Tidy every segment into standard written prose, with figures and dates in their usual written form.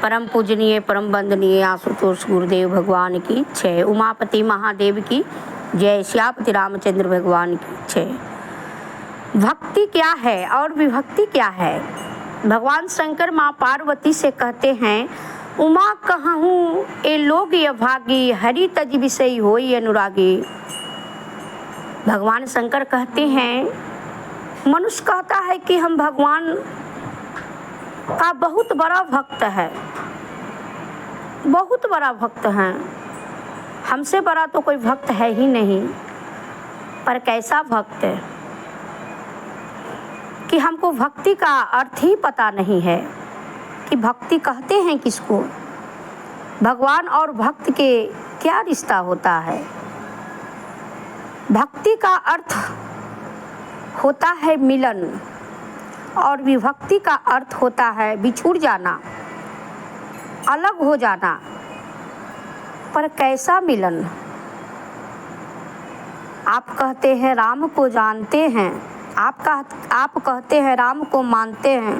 परम पूजनीय परम वंदनीय आशुतोष गुरुदेव भगवान की जय। उमापति महादेव की जय। श्यापति रामचंद्र भगवान की जय। भक्ति क्या है और विभक्ति क्या है? भगवान शंकर माँ पार्वती से कहते हैं, उमा कहूँ ए लोग ये भागी, हरि तज विषय होई अनुरागी। भगवान शंकर कहते हैं, मनुष्य कहता है कि हम भगवान का बहुत बड़ा भक्त है, बहुत बड़ा भक्त हैं, हमसे बड़ा तो कोई भक्त है ही नहीं। पर कैसा भक्त है कि हमको भक्ति का अर्थ ही पता नहीं है कि भक्ति कहते हैं किसको। भगवान और भक्त के क्या रिश्ता होता है? भक्ति का अर्थ होता है मिलन और विभक्ति का अर्थ होता है बिछुड़ जाना, अलग हो जाना। पर कैसा मिलन? आप कहते हैं राम को जानते हैं, आप कहते हैं राम को मानते हैं,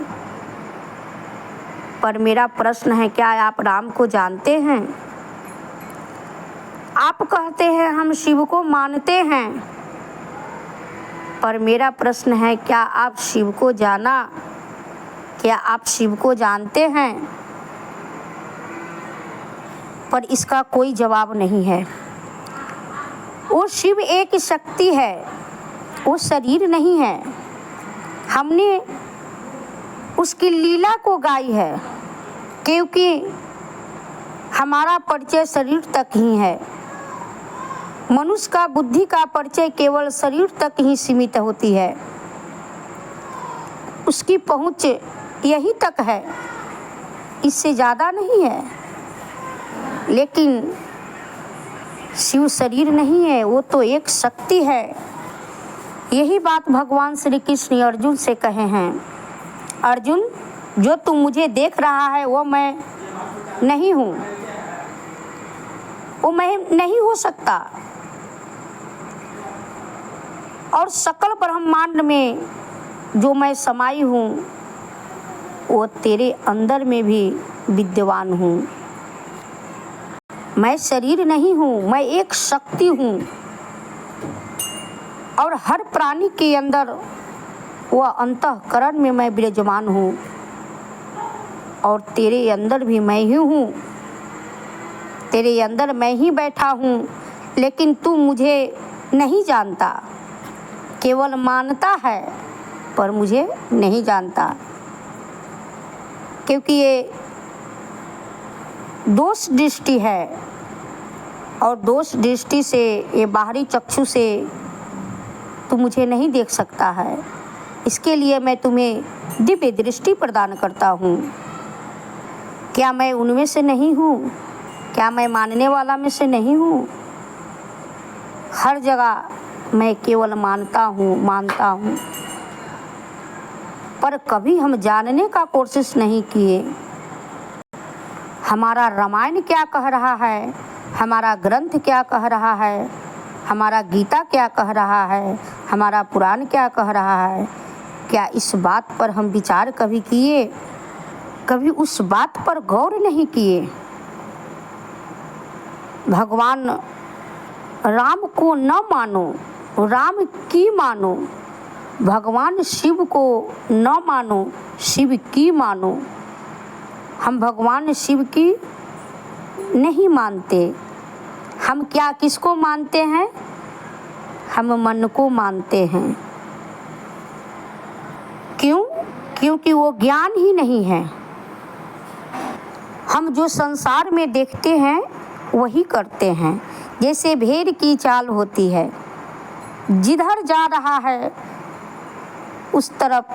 पर मेरा प्रश्न है, क्या आप राम को जानते हैं? आप कहते हैं हम शिव को मानते हैं, पर मेरा प्रश्न है, क्या आप शिव को जाना? क्या आप शिव को जानते हैं? पर इसका कोई जवाब नहीं है। वो शिव एक शक्ति है, वो शरीर नहीं है। हमने उसकी लीला को गाई है, क्योंकि हमारा परिचय शरीर तक ही है। मनुष्य का बुद्धि का परिचय केवल शरीर तक ही सीमित होती है, उसकी पहुंच यहीं तक है, इससे ज़्यादा नहीं है। लेकिन शिव शरीर नहीं है, वो तो एक शक्ति है। यही बात भगवान श्री कृष्ण अर्जुन से कहे हैं, अर्जुन जो तू मुझे देख रहा है वो मैं नहीं हूँ, वो मैं नहीं हो सकता। और सकल ब्रह्मांड में जो मैं समाई हूँ वो तेरे अंदर में भी विद्यमान हूँ। मैं शरीर नहीं हूँ, मैं एक शक्ति हूँ और हर प्राणी के अंदर वह अंतःकरण में मैं विराजमान हूँ और तेरे अंदर भी मैं ही हूँ, तेरे अंदर मैं ही बैठा हूँ। लेकिन तू मुझे नहीं जानता, केवल मानता है पर मुझे नहीं जानता, क्योंकि ये दोष दृष्टि है और दोष दृष्टि से, ये बाहरी चक्षु से तू मुझे नहीं देख सकता है। इसके लिए मैं तुम्हें दिव्य दृष्टि प्रदान करता हूँ। क्या मैं उनमें से नहीं हूँ? क्या मैं मानने वाला में से नहीं हूँ? हर जगह मैं केवल मानता हूँ, पर कभी हम जानने का कोशिश नहीं किए। हमारा रामायण क्या कह रहा है, हमारा ग्रंथ क्या कह रहा है, हमारा गीता क्या कह रहा है, हमारा पुराण क्या कह रहा है? क्या इस बात पर हम विचार कभी किए? कभी उस बात पर गौर नहीं किए। भगवान राम को न मानो, राम की मानो। भगवान शिव को न मानो, शिव की मानो। हम भगवान शिव की नहीं मानते। हम क्या किसको मानते हैं? हम मन को मानते हैं। क्यों? क्योंकि वो ज्ञान ही नहीं है। हम जो संसार में देखते हैं वही करते हैं। जैसे भेड़ की चाल होती है, जिधर जा रहा है उस तरफ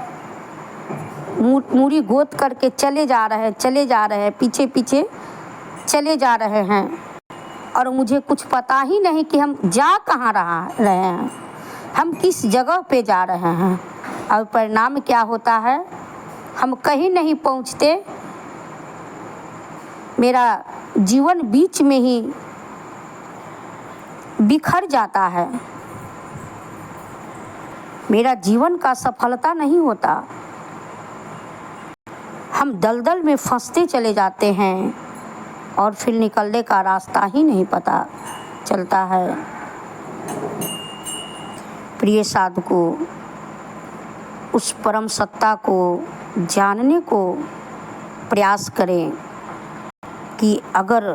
मूरी गोद करके चले जा रहे हैं, पीछे पीछे चले जा रहे हैं और मुझे कुछ पता ही नहीं कि हम जा कहाँ रहे हैं, हम किस जगह पे जा रहे हैं। और परिणाम क्या होता है? हम कहीं नहीं पहुँचते। मेरा जीवन बीच में ही बिखर जाता है, मेरा जीवन का सफलता नहीं होता। हम हम दलदल में फंसते चले जाते हैं और फिर निकलने का रास्ता ही नहीं पता चलता है। प्रिय साधकों, उस परम सत्ता को जानने को प्रयास करें कि अगर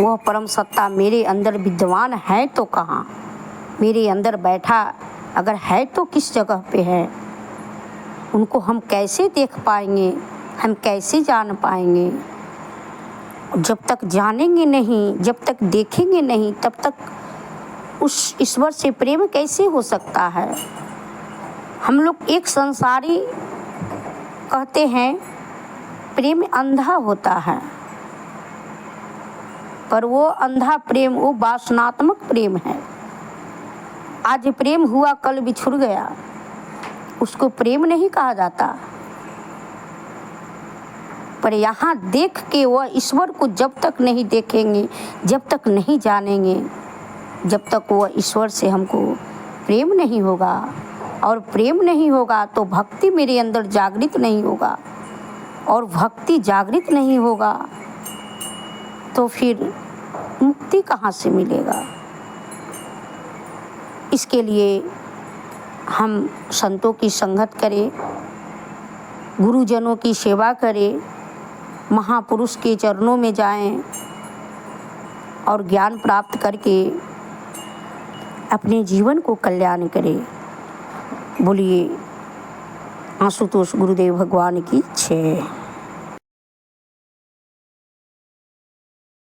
वह परम सत्ता मेरे अंदर विद्यमान है तो कहाँ, मेरे अंदर बैठा अगर है तो किस जगह पे है, उनको हम कैसे देख पाएंगे, हम कैसे जान पाएंगे। जब तक जानेंगे नहीं, जब तक देखेंगे नहीं, तब तक उस ईश्वर से प्रेम कैसे हो सकता है। हम लोग एक संसारी कहते हैं प्रेम अंधा होता है, पर वो अंधा प्रेम वो वासनात्मक प्रेम है। आज प्रेम हुआ कल बिछुड़ गया, उसको प्रेम नहीं कहा जाता। पर यहाँ देख के वह ईश्वर को जब तक नहीं देखेंगे, जब तक नहीं जानेंगे, जब तक वह ईश्वर से हमको प्रेम नहीं होगा, और प्रेम नहीं होगा तो भक्ति मेरे अंदर जागृत नहीं होगा, और भक्ति जागृत नहीं होगा तो फिर मुक्ति कहाँ से मिलेगा। इसके लिए हम संतों की संगत करें, गुरुजनों की सेवा करें, महापुरुष के चरणों में जाएं और ज्ञान प्राप्त करके अपने जीवन को कल्याण करें। बोलिए आशुतोष गुरुदेव भगवान की जय।